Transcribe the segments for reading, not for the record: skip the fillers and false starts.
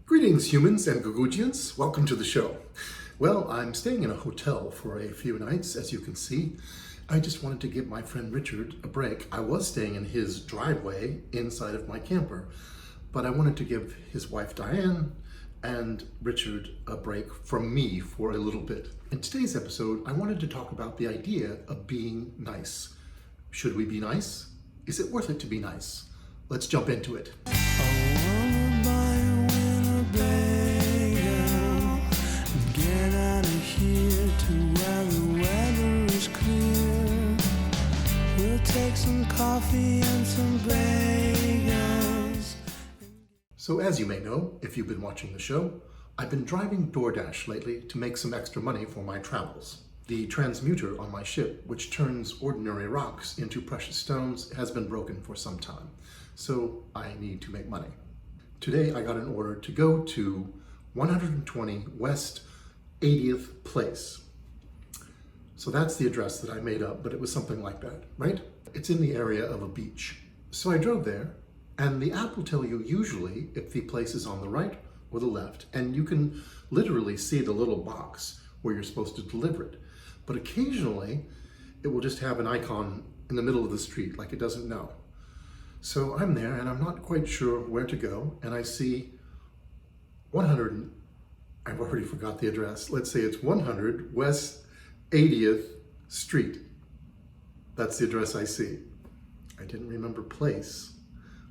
Greetings, humans and Gugugians. Welcome to the show. Well, I'm staying in a hotel for a few nights, as you can see. I just wanted to give my friend Richard a break. I was staying in his driveway inside of my camper, but I wanted to give his wife Diane and Richard a break from me for a little bit. In today's episode, I wanted to talk about the idea of being nice. Should we be nice? Is it worth it to be nice? Let's jump into it. Take some coffee and some bagels. So as you may know, if you've been watching the show, I've been driving DoorDash lately to make some extra money for my travels. The transmuter on my ship, which turns ordinary rocks into precious stones, has been broken for some time, so I need to make money. Today I got an order to go to 120 West 80th Place. So that's the address that I made up, but it was something like that, right? It's in the area of a beach. So I drove there, and the app will tell you usually if the place is on the right or the left, and you can literally see the little box where you're supposed to deliver it. But occasionally, it will just have an icon in the middle of the street, like it doesn't know. So I'm there, and I'm not quite sure where to go, and I see 100, I've already forgot the address. Let's say it's 100 West 80th Street. That's the address I see. I didn't remember place.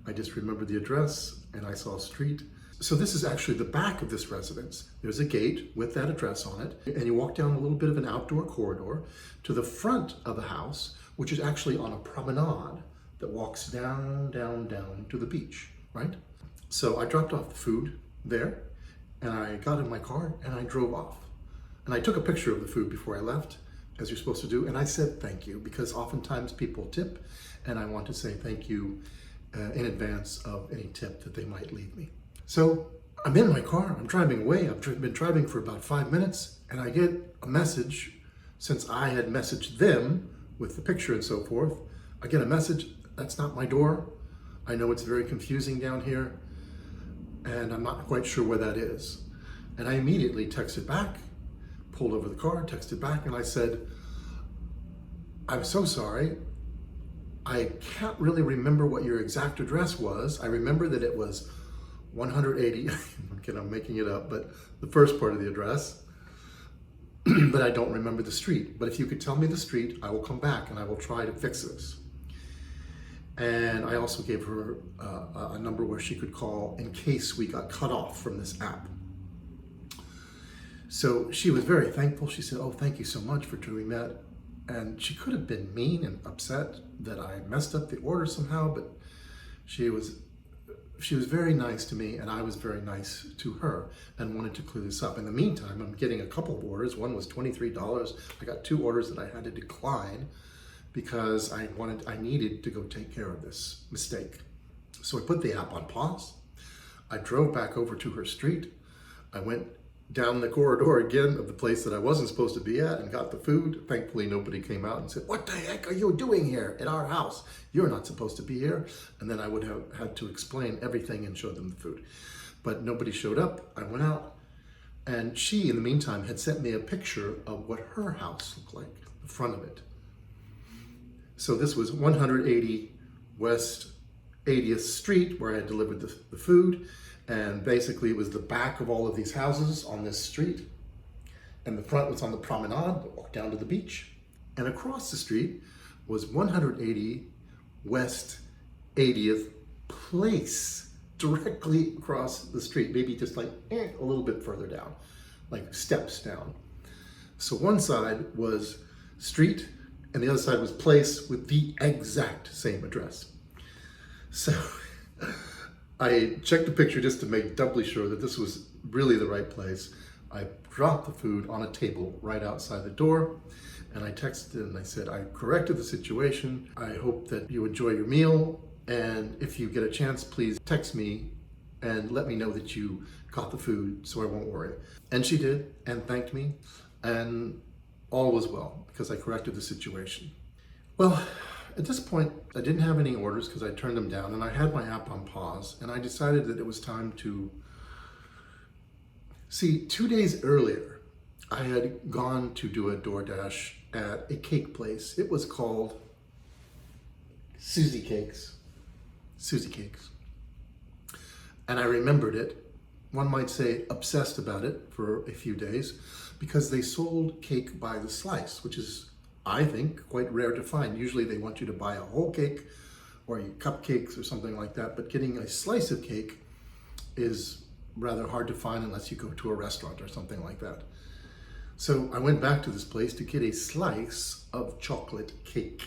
I just remember the address and I saw street. So this is actually the back of this residence. There's a gate with that address on it, and you walk down a little bit of an outdoor corridor to the front of the house, which is actually on a promenade that walks down to the beach, right? So I dropped off the food there, and I got in my car and I drove off. And I took a picture of the food before I left, as you're supposed to do, and I said thank you, because oftentimes people tip, and I want to say thank you in advance of any tip that they might leave me. So I'm in my car, I'm driving away, I've been driving for about 5 minutes, and I get a message, since I had messaged them with the picture and so forth. I get a message, that's not my door. I know it's very confusing down here, and I'm not quite sure where that is. And I immediately texted back, pulled over the car, texted back, and I said, I'm so sorry. I can't really remember what your exact address was. I remember that it was 180, again, I'm making it up, but the first part of the address, but I don't remember the street. But if you could tell me the street, I will come back and I will try to fix this. And I also gave her a number where she could call in case we got cut off from this app. So she was very thankful. She said, oh, thank you so much for doing that. And she could have been mean and upset that I messed up the order somehow, but she was very nice to me, and I was very nice to her and wanted to clear this up. In the meantime, I'm getting a couple of orders. One was $23. I got 2 orders that I had to decline because I needed to go take care of this mistake. So I put the app on pause. I drove back over to her street. I went down the corridor again of the place that I wasn't supposed to be at and got the food. Thankfully, nobody came out and said, what the heck are you doing here at our house? You're not supposed to be here. And then I would have had to explain everything and show them the food. But nobody showed up. I went out, and she, in the meantime, had sent me a picture of what her house looked like, the front of it. So this was 180 West 80th Street, where I had delivered the food. And basically it was the back of all of these houses on this street. And the front was on the promenade that walked down to the beach. And across the street was 180 West 80th Place, directly across the street, maybe just like a little bit further down, like steps down. So one side was street and the other side was place with the exact same address. So I checked the picture just to make doubly sure that this was really the right place. I dropped the food on a table right outside the door, and I texted and I said, I corrected the situation. I hope that you enjoy your meal, and if you get a chance, please text me and let me know that you got the food so I won't worry. And she did, and thanked me, and all was well because I corrected the situation. Well, at this point, I didn't have any orders because I turned them down, and I had my app on pause, and I decided that it was time to See, 2 days earlier, I had gone to do a DoorDash at a cake place. It was called Susie Cakes. Susie Cakes. And I remembered it, one might say obsessed about it for a few days, because they sold cake by the slice, which is, I think, quite rare to find. Usually they want you to buy a whole cake or cupcakes or something like that, but getting a slice of cake is rather hard to find unless you go to a restaurant or something like that. So I went back to this place to get a slice of chocolate cake.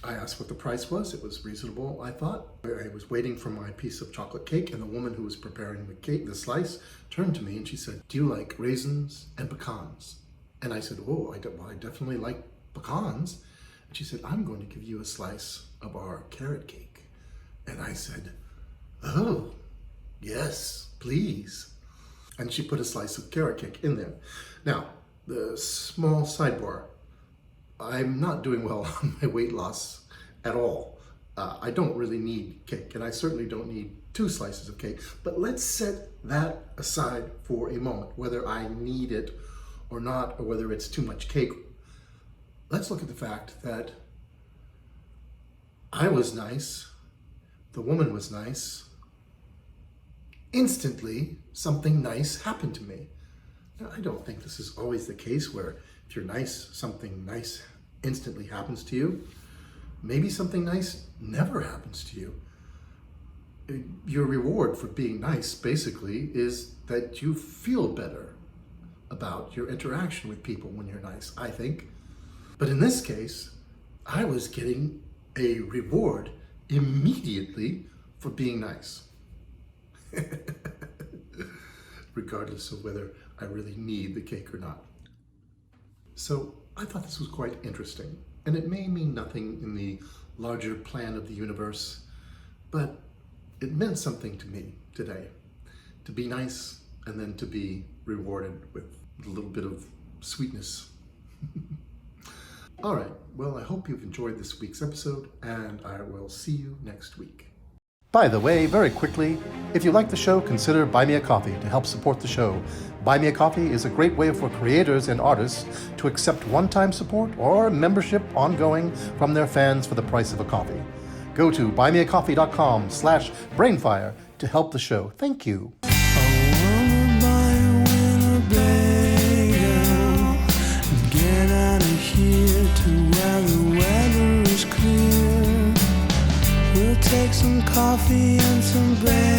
I asked what the price was. It was reasonable, I thought. I was waiting for my piece of chocolate cake, and the woman who was preparing the cake, the slice, turned to me and she said, "Do you like raisins and pecans?" And I said, "Oh, I definitely like pecans." And she said, "I'm going to give you a slice of our carrot cake." And I said, "Oh, yes, please." And she put a slice of carrot cake in there. Now, the small sidebar, I'm not doing well on my weight loss at all. I don't really need cake, and I certainly don't need 2 slices of cake. But let's set that aside for a moment, whether I need it or not, or whether it's too much cake. Let's look at the fact that I was nice, the woman was nice. Instantly, something nice happened to me. Now, I don't think this is always the case where if you're nice, something nice instantly happens to you. Maybe something nice never happens to you. Your reward for being nice, basically, is that you feel better about your interaction with people when you're nice, I think. But in this case, I was getting a reward immediately for being nice. Regardless of whether I really need the cake or not. So I thought this was quite interesting, and it may mean nothing in the larger plan of the universe, but it meant something to me today, to be nice and then to be rewarded with a little bit of sweetness. All right, well, I hope you've enjoyed this week's episode, and I will see you next week. By the way, very quickly, if you like the show, consider Buy Me a Coffee to help support the show. Buy Me a Coffee is a great way for creators and artists to accept one-time support or membership ongoing from their fans for the price of a coffee. Go to buymeacoffee.com/BrainFire to help the show. Thank you. I wanna buy a Winnebago and get out of here to where the weather is clear. We'll take some coffee and some bread.